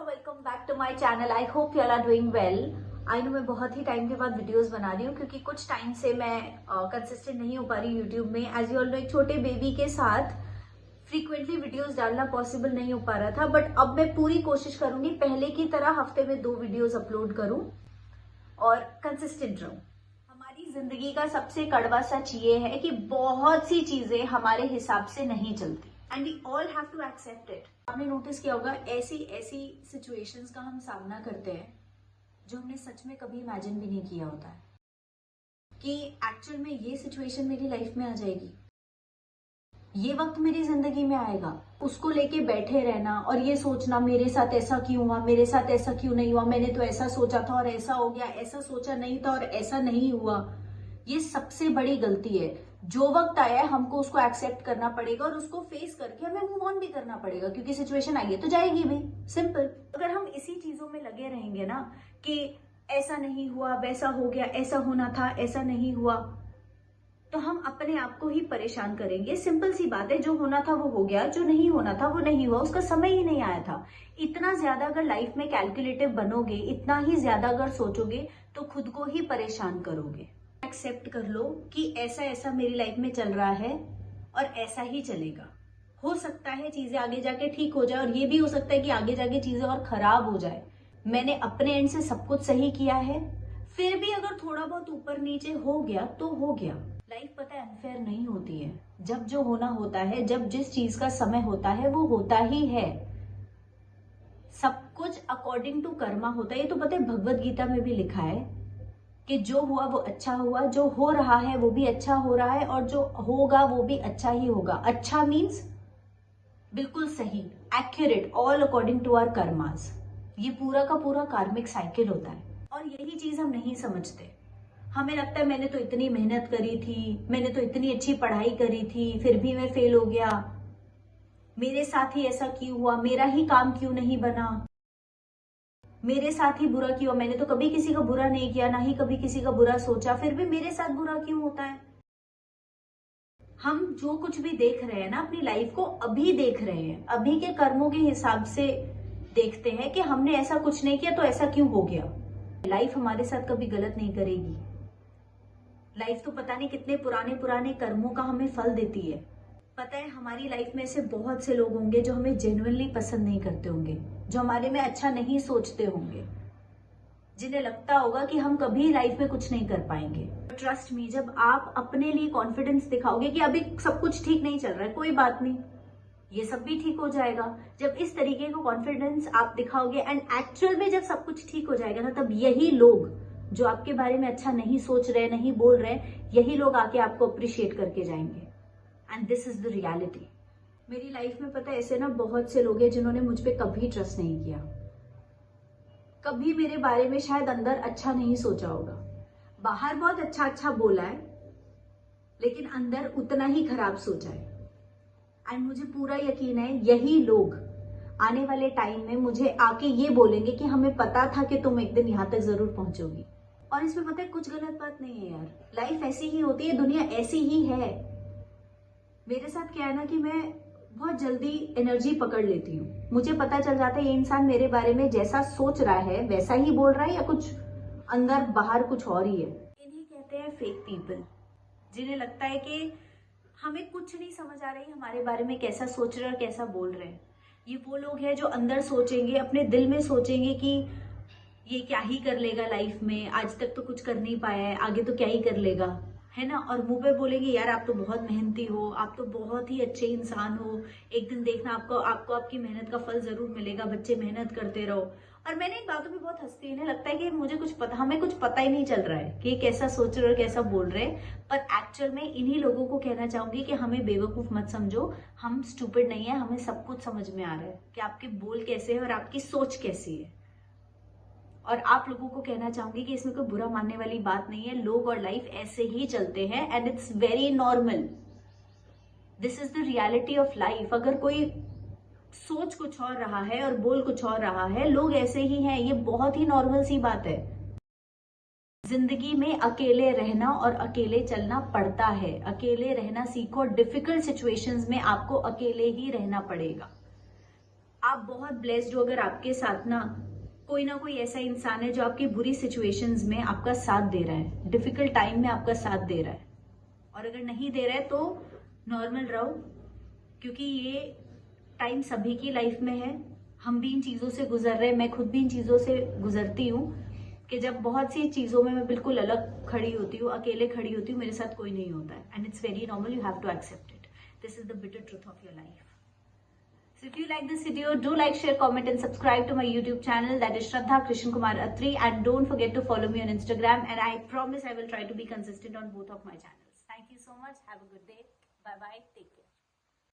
all, welcome back to my channel. I hope you all are doing well. I know मैं बहुत ही time के बाद videos बना रही हूँ क्योंकि कुछ टाइम से मैं कंसिस्टेंट नहीं हो पा रही यूट्यूब में. एज यू ऑल नो, एक छोटे बेबी के साथ फ्रीक्वेंटली वीडियोस डालना पॉसिबल नहीं हो पा रहा था, बट अब मैं पूरी कोशिश करूंगी पहले की तरह हफ्ते में 2 वीडियोस अपलोड करूं और कंसिस्टेंट रहूं. हमारी जिंदगी का सबसे कड़वा सच ये है कि बहुत सी चीजें हमारे हिसाब से नहीं चलती and we all have to accept it. आपने नोटिस किया होगा ऐसी सिचुएशंस का हम सामना करते हैं जो हमने सच में कभी इमेजिन भी नहीं किया होता है कि एक्चुअल में ये सिचुएशन मेरी लाइफ में आ जाएगी, ये वक्त मेरी जिंदगी में आएगा. उसको लेके बैठे रहना और ये सोचना मेरे साथ ऐसा क्यों हुआ, मेरे साथ ऐसा क्यों नहीं हुआ, मैंने तो ऐसा सोचा था और ऐसा हो गया, ऐसा सोचा नहीं था और ऐसा नहीं हुआ. ये सबसे बड़ी गलती है. जो वक्त आया है हमको उसको एक्सेप्ट करना पड़ेगा और उसको फेस करके हमें मूव ऑन भी करना पड़ेगा क्योंकि सिचुएशन आई है तो जाएगी भी. सिंपल. अगर हम इसी चीजों में लगे रहेंगे ना कि ऐसा नहीं हुआ, वैसा हो गया, ऐसा होना था, ऐसा नहीं हुआ, तो हम अपने आप को ही परेशान करेंगे. सिंपल सी बात है, जो होना था वो हो गया, जो नहीं होना था वो नहीं हुआ, उसका समय ही नहीं आया था. इतना ज्यादा अगर लाइफ में कैलकुलेटिव बनोगे, इतना ही ज्यादा अगर सोचोगे तो खुद को ही परेशान करोगे. एक्सेप्ट कर लो कि ऐसा ऐसा मेरी लाइफ में चल रहा है और ऐसा ही चलेगा. हो सकता है चीजें आगे जाके ठीक हो जाए और ये भी हो सकता है कि आगे जाके चीजें और खराब हो जाए. मैंने अपने एंड से सब कुछ सही किया है, फिर भी अगर थोड़ा बहुत ऊपर नीचे हो गया तो हो गया. लाइफ पता है अनफेयर नहीं होती है. जब जो होना होता है, जब जिस चीज का समय होता है वो होता ही है. सब कुछ अकॉर्डिंग टू कर्मा होता है. ये तो पता है भगवत गीता में भी लिखा है कि जो हुआ वो अच्छा हुआ, जो हो रहा है वो भी अच्छा हो रहा है और जो होगा वो भी अच्छा ही होगा. अच्छा मीन्स बिल्कुल सही, accurate, all according to our karmas. ये पूरा का पूरा कार्मिक साइकिल होता है और यही चीज हम नहीं समझते. हमें लगता है मैंने तो इतनी मेहनत करी थी, मैंने तो इतनी अच्छी पढ़ाई करी थी, फिर भी मैं फेल हो गया, मेरे साथ ही ऐसा क्यों हुआ, मेरा ही काम क्यों नहीं बना, मेरे साथ ही बुरा क्यों, मैंने तो कभी किसी का बुरा नहीं किया, ना ही कभी किसी का बुरा सोचा, फिर भी मेरे साथ बुरा क्यों होता है. हम जो कुछ भी देख रहे हैं ना अपनी लाइफ को, अभी देख रहे हैं, अभी के कर्मों के हिसाब से देखते हैं कि हमने ऐसा कुछ नहीं किया तो ऐसा क्यों हो गया. लाइफ हमारे साथ कभी गलत नहीं करेगी. लाइफ तो पता नहीं कितने पुराने पुराने कर्मों का हमें फल देती है. पता है हमारी लाइफ में ऐसे बहुत से लोग होंगे जो हमें जेन्युइनली पसंद नहीं करते होंगे, जो हमारे में अच्छा नहीं सोचते होंगे, जिन्हें लगता होगा कि हम कभी लाइफ में कुछ नहीं कर पाएंगे. ट्रस्ट मी, जब आप अपने लिए कॉन्फिडेंस दिखाओगे कि अभी सब कुछ ठीक नहीं चल रहा है, कोई बात नहीं, ये सब भी ठीक हो जाएगा, जब इस तरीके का कॉन्फिडेंस आप दिखाओगे एंड एक्चुअल में जब सब कुछ ठीक हो जाएगा ना, तब यही लोग जो आपके बारे में अच्छा नहीं सोच रहे, नहीं बोल रहे, यही लोग आके आपको अप्रिशिएट करके जाएंगे. And this is the reality. मेरी लाइफ में पता है ऐसे ना बहुत से लोग हैं जिन्होंने मुझ पे कभी ट्रस्ट नहीं किया, कभी मेरे बारे में शायद अंदर अच्छा नहीं सोचा होगा. बाहर बहुत अच्छा अच्छा बोला है लेकिन अंदर उतना ही खराब सोचा है. एंड मुझे पूरा यकीन है यही लोग आने वाले टाइम में मुझे आके ये बोलेंगे कि हमें पता था कि तुम एक दिन यहाँ तक जरूर पहुंचोगी. और इसमें पता है कुछ गलत बात नहीं है यार. लाइफ ऐसी ही होती है, दुनिया ऐसी ही है. मेरे साथ क्या है ना कि मैं बहुत जल्दी एनर्जी पकड़ लेती हूँ. मुझे पता चल जाता है ये इंसान मेरे बारे में जैसा सोच रहा है वैसा ही बोल रहा है या कुछ अंदर बाहर कुछ और ही है. इन्हीं कहते हैं फेक पीपल, जिन्हें लगता है कि हमें कुछ नहीं समझ आ रही हमारे बारे में कैसा सोच रहे और कैसा बोल रहे हैं. ये वो लोग हैं जो अंदर सोचेंगे, अपने दिल में सोचेंगे कि ये क्या ही कर लेगा लाइफ में, आज तक तो कुछ कर नहीं पाया है, आगे तो क्या ही कर लेगा, है ना. और मुंह पे बोलेंगे यार आप तो बहुत मेहनती हो, आप तो बहुत ही अच्छे इंसान हो, एक दिन देखना आपको आपकी मेहनत का फल जरूर मिलेगा, बच्चे मेहनत करते रहो. और मैंने इन बातों पे बहुत हंसती है. लगता है कि मुझे कुछ पता, हमें कुछ पता ही नहीं चल रहा है कि कैसा सोच रहे और कैसा बोल रहे हैं. पर एक्चुअल में इन्हीं लोगों को कहना चाहूंगी कि हमें बेवकूफ मत समझो. हम स्टूपिड नहीं है, हमें सब कुछ समझ में आ रहा है कि आपके बोल कैसे है और आपकी सोच कैसी है. और आप लोगों को कहना चाहूंगी कि इसमें कोई बुरा मानने वाली बात नहीं है. लोग और लाइफ ऐसे ही चलते हैं and it's very normal. This is the reality of life. अगर कोई सोच कुछ और रहा है और बोल कुछ और रहा है, लोग ऐसे ही हैं, ये बहुत ही नॉर्मल सी बात है. जिंदगी में अकेले रहना और अकेले चलना पड़ता है. अकेले रहना सीखो. डिफिकल्ट सिचुएशंस में आपको अकेले ही रहना पड़ेगा. आप बहुत ब्लेस्ड हो अगर आपके साथ ना कोई ऐसा इंसान है जो आपकी बुरी सिचुएशंस में आपका साथ दे रहा है, डिफिकल्ट टाइम में आपका साथ दे रहा है। और अगर नहीं दे रहा है तो नॉर्मल रहो, क्योंकि ये टाइम सभी की लाइफ में है। हम भी इन चीजों से गुजर रहे हैं, मैं खुद भी इन चीजों से गुजरती हूँ कि जब बहुत सी चीजों में मैं बिल्कुल अलग खड़ी होती हूँ, अकेले खड़ी होती हूँ, मेरे साथ कोई नहीं होता है, and it's very normal, you have to accept it. This is the bitter truth of your life. So if you like this video, do like, share, comment and subscribe to my YouTube channel, that is Shraddha Krishan Kumar Atri, and don't forget to follow me on Instagram, and I promise I will try to be consistent on both of my channels. Thank you so much. Have a good day. Bye bye. Take care.